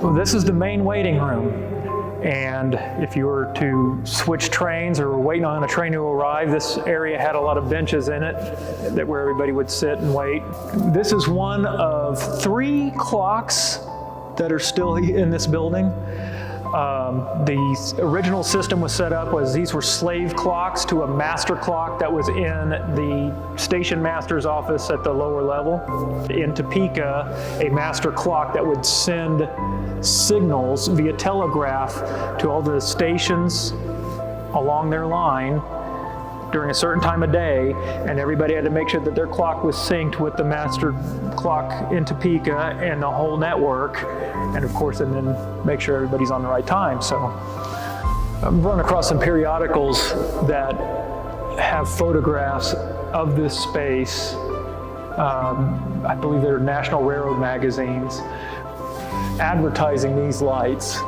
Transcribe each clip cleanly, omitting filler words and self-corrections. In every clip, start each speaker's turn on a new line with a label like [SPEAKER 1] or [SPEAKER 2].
[SPEAKER 1] Well, this is the main waiting room. And if you were to switch trains or were waiting on a train to arrive, this area had a lot of benches in it where everybody would sit and wait. This is one of 3 clocks that are still in this building. The original system was set up as these were slave clocks to a master clock that was in the station master's office at the lower level. In Topeka, a master clock that would send signals via telegraph to all the stations along their line during a certain time of day, and everybody had to make sure that their clock was synced with the master clock in Topeka and the whole network, and of course, and then make sure everybody's on the right time. So I've run across some periodicals that have photographs of this space. I believe they're National Railroad magazines advertising these lights,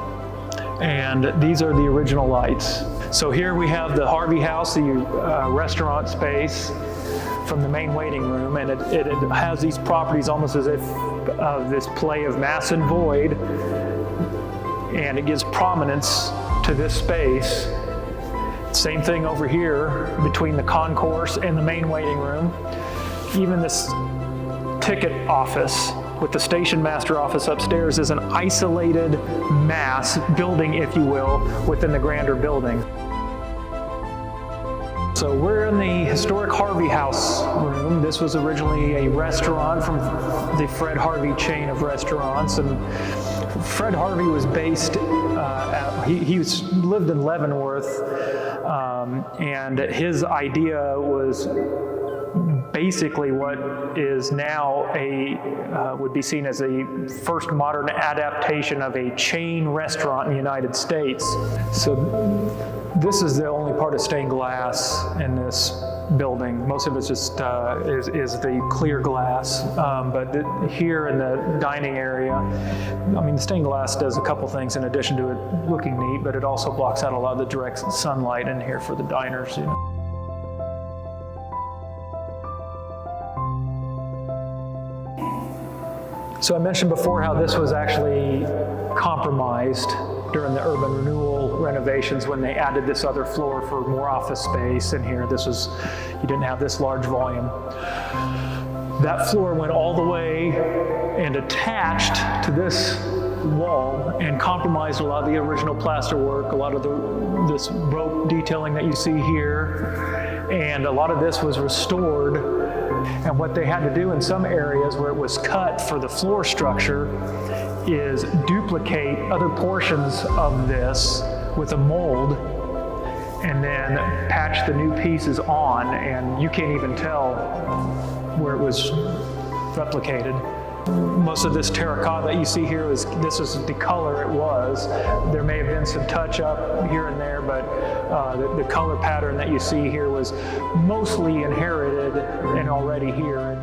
[SPEAKER 1] and these are the original lights. So here we have the Harvey House, the restaurant space from the main waiting room, and it has these properties almost as if this play of mass and void, and it gives prominence to this space. Same thing over here between the concourse and the main waiting room. Even this ticket office with the station master office upstairs is an isolated mass building, if you will, within the grander building. So we're in the historic Harvey House room. This was originally a restaurant from the Fred Harvey chain of restaurants, and Fred Harvey was based he lived in Leavenworth, and his idea was basically what is now would be seen as a first modern adaptation of a chain restaurant in the United States. So this is the only part of stained glass in this building. Most of it's just is the clear glass, but here in the dining area, I mean, the stained glass does a couple things in addition to it looking neat, but it also blocks out a lot of the direct sunlight in here for the diners, you know. So I mentioned before how this was actually compromised during the urban renewal renovations when they added this other floor for more office space in here. You didn't have this large volume. That floor went all the way and attached to this wall and compromised a lot of the original plasterwork, a lot of this rope detailing that you see here, and a lot of this was restored. And what they had to do in some areas where it was cut for the floor structure is duplicate other portions of this with a mold and then patch the new pieces on, and you can't even tell where it was replicated. Most of this terracotta that you see here this is the color it was. There may have been some touch up here and there, but the color pattern that you see here was mostly inherited and already here.